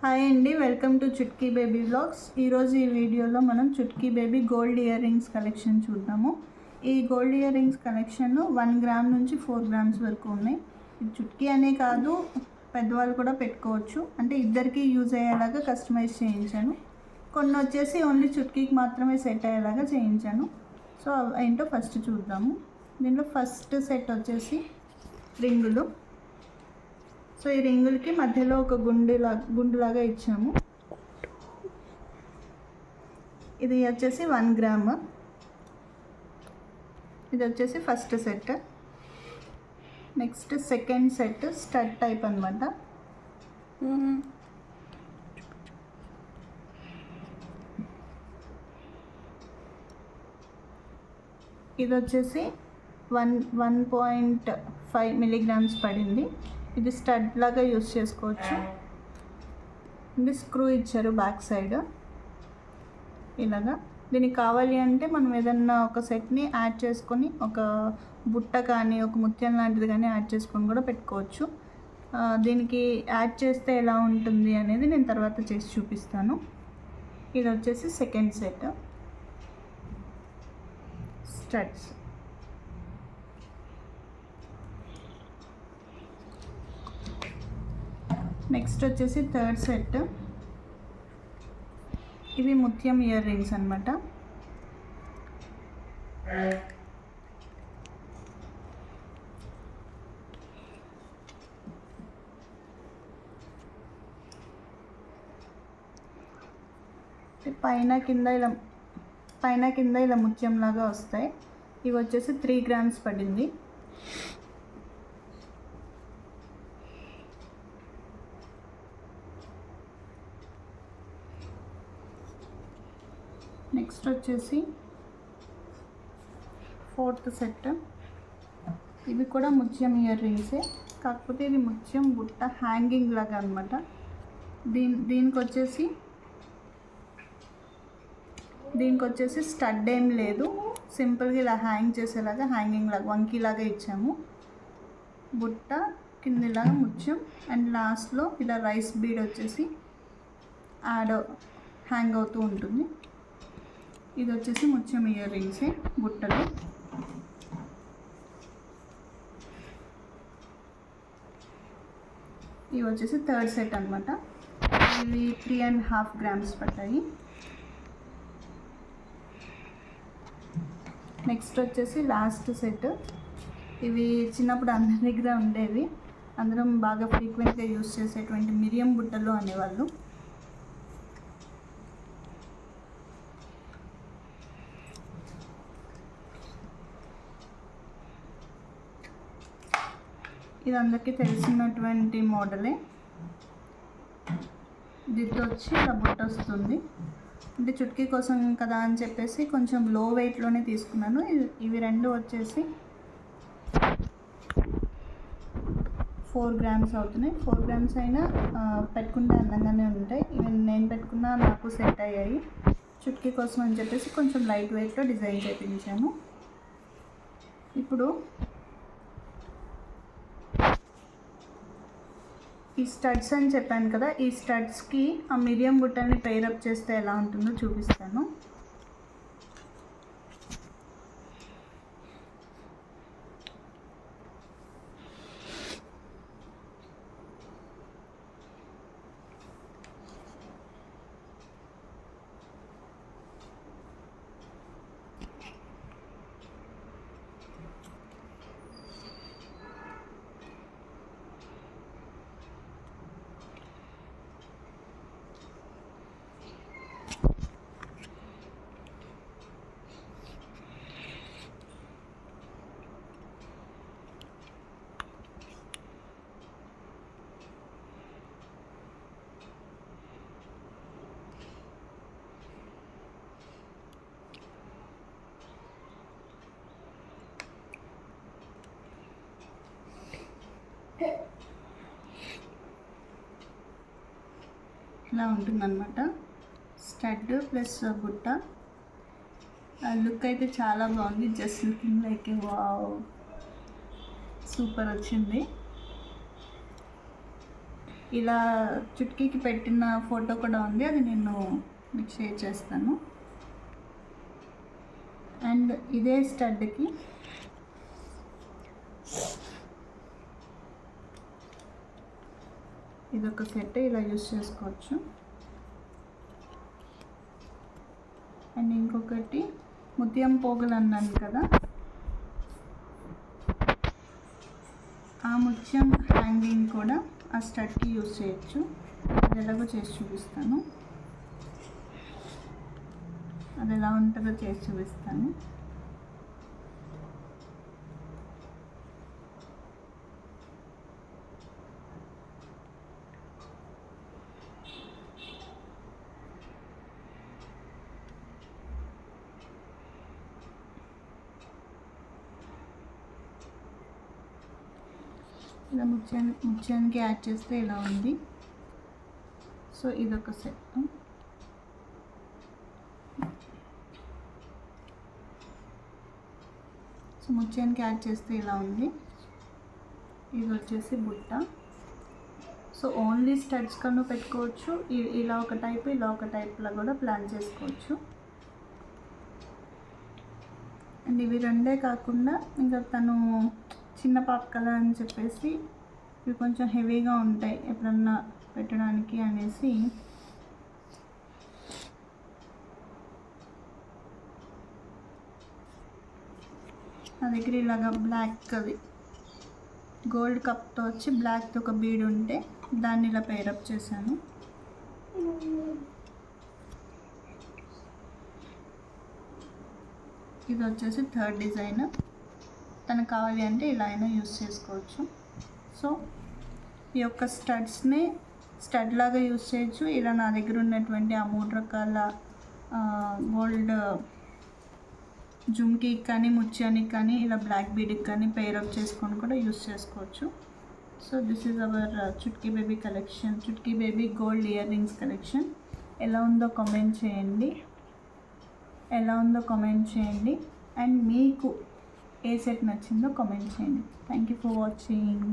Hi అండి, welcome to Chutki baby vlogs. ఈరోజు ఈ వీడియోలో మనం Chutki baby gold ear rings collection చూద్దాము. ఈ gold ear rings collection 1 gram నుంచి 4 గ్రామ్స్ వరకు ఉన్నాయి. ఇది చుట్కీ అనే కాదు, పెద్దవాళ్ళు కూడా పెట్టుకోవచ్చు. అంటే ఇద్దరికి యూజ్ అయ్యేలాగా కస్టమైజ్ చేయించాను. కొన్ని వచ్చేసి ఓన్లీ చుట్కీకి మాత్రమే సెట్ అయ్యేలాగా చేయించాను. సో ఏంటో ఫస్ట్ చూద్దాము. దీంట్లో ఫస్ట్ సెట్ వచ్చేసి రింగులు. సో ఈ రింగులకి మధ్యలో ఒక గుండులాగా ఇచ్చాము. ఇది వచ్చేసి 1 గ్రామ్. ఇది వచ్చేసి first set. Next second set stud type అనమాట. ఇది వచ్చేసి 1.5 మిల్లీగ్రామ్స్ పడింది. ఇది స్టడ్ లాగా యూస్ చేసుకోవచ్చు. ఇది స్క్రూ ఇచ్చారు బ్యాక్ సైడ్ ఇలాగా. దీనికి కావాలి అంటే మనం ఏదన్నా ఒక సెట్ని యాడ్ చేసుకొని ఒక బుట్ట కానీ ఒక ముత్యం లాంటిది కానీ యాడ్ చేసుకొని కూడా పెట్టుకోవచ్చు. దీనికి యాడ్ చేస్తే ఎలా ఉంటుంది అనేది నేను తర్వాత చేసి చూపిస్తాను. ఇది వచ్చేసి సెకండ్ సెట్ స్టడ్స్. నెక్స్ట్ వచ్చేసి థర్డ్ సెట్. ఇవి ముత్యం ఇయర్ రింగ్స్ అనమాట. పైన కింద ఇలా ముత్యం లాగా వస్తాయి. ఇవి వచ్చేసి 3 గ్రామ్స్ పడింది. నెక్స్ట్ వచ్చేసి ఫోర్త్ సెట్. ఇవి కూడా ముత్యం ఇయర్ రింగ్సే, కాకపోతే ఇది ముత్యం బుట్ట హ్యాంగింగ్ లాగా అనమాట. దీనికి వచ్చేసి స్టడ్ ఏం లేదు, సింపుల్గా ఇలా హ్యాంగ్ చేసేలాగా హ్యాంగింగ్ లాగా వంకీలాగా ఇచ్చాము. బుట్ట కిందిలాగా ముత్యం అండ్ లాస్ట్లో ఇలా రైస్ బీడ్ వచ్చేసి హ్యాంగ్ అవుతూ ఉంటుంది. ఇది వచ్చేసి ముత్యం ఇయర్ రింగ్సే బుట్టలు. ఇవి వచ్చేసి థర్డ్ సెట్ అనమాట. ఇవి 3.5 గ్రామ్స్ పట్టాయి. నెక్స్ట్ వచ్చేసి లాస్ట్ సెట్. ఇవి చిన్నప్పుడు అందరి దగ్గర ఉండేవి, అందరం బాగా ఫ్రీక్వెంట్గా యూజ్ చేసేటువంటి మిరియం బుట్టలు అనేవాళ్ళు. ఇది అందరికీ తెలిసినటువంటి మోడలే. దిద్దు వచ్చి ఇలా బుట్ట వస్తుంది. అంటే చుట్కీ కోసం కదా అని చెప్పేసి కొంచెం లో వెయిట్లోనే తీసుకున్నాను. ఇవి రెండు వచ్చేసి 4 గ్రామ్స్ అవుతున్నాయి. 4 గ్రామ్స్ అయినా పెట్టుకుంటే అందంగానే ఉంటాయి. ఈవెన్ నేను పెట్టుకున్నా నాకు సెట్ అయ్యాయి. చుట్కీ కోసం అని చెప్పేసి కొంచెం లైట్ వెయిట్లో డిజైన్ చేయించాను. ఇప్పుడు ఈ స్టడ్స్ అని చెప్పాను కదా, ఈ స్టడ్స్కి ఆ మిరియం బుట్టల్ని పెయిరప్ చేస్తే ఎలా ఉంటుందో చూపిస్తాను. ఇలా ఉంటుందన్నమాట. స్టడ్ ప్లస్ బుట్ట. లుక్ అయితే చాలా బాగుంది. Just looking like wow, super వచ్చింది. ఇలా చుట్కీకి పెట్టిన ఫోటో కూడా ఉంది, అది నేను మీకు షేర్ చేస్తాను. అండ్ ఇదే స్టడ్కి ఇదొక సెట్ ఇలా యూస్ చేసుకోవచ్చు. అండ్ ఇంకొకటి ముత్యం పోగులు అన్నాను కదా, ఆ ముత్యం హ్యాంగింగ్ కూడా ఆ స్టడ్కి యూస్ చేయొచ్చు. అది ఎలాగో చేసి చూపిస్తాను, అది ఎలా ఉంటుందో చేసి చూపిస్తాను. ఇలా ముత్యానికి యాడ్ చేస్తే ఇలా ఉంది. సో ఇదొక సెట్. సో ముత్యానికి యాడ్ చేస్తే ఇలా ఉంది. ఇది వచ్చేసి బుట్ట. సో ఓన్లీ స్టడ్స్ కన్నా పెట్టుకోవచ్చు, ఇలా ఒక టైప్ ఇలా ఒక టైప్లో కూడా ప్లాన్ చేసుకోవచ్చు. అండ్ ఇవి రెండే కాకుండా ఇంకా తను చిన్న పాప కదా అని చెప్పేసి ఇవి కొంచెం హెవీగా ఉంటాయి ఎప్పుడన్నా పెట్టడానికి అనేసి నా దగ్గర ఇలాగా బ్లాక్ అది గోల్డ్ కప్తో వచ్చి బ్లాక్తో ఒక బీడ్ ఉంటే దాన్ని ఇలా పేరప్ చేశాను. ఇది వచ్చేసి థర్డ్ డిజైన్. తనకు కావాలి అంటే ఇలా అయినా యూస్ చేసుకోవచ్చు. సో ఈ యొక్క స్టడ్స్ని స్టడ్ లాగా యూస్ చేయొచ్చు. ఇలా నా దగ్గర ఉన్నటువంటి ఆ 3 రకాల గోల్డ్ జుమ్కీకి కానీ ముత్యానికి కానీ ఇలా బ్లాక్ బీడ్కి కానీ పేరప్ చేసుకొని కూడా యూస్ చేసుకోవచ్చు. So this is our Chutki baby collection, Chutki baby gold ear rings collection. ఎలా ఉందో కామెంట్ చేయండి, అండ్ మీకు ఏ సెట్ నచ్చిందో కామెంట్ చేయండి. Thank you for watching.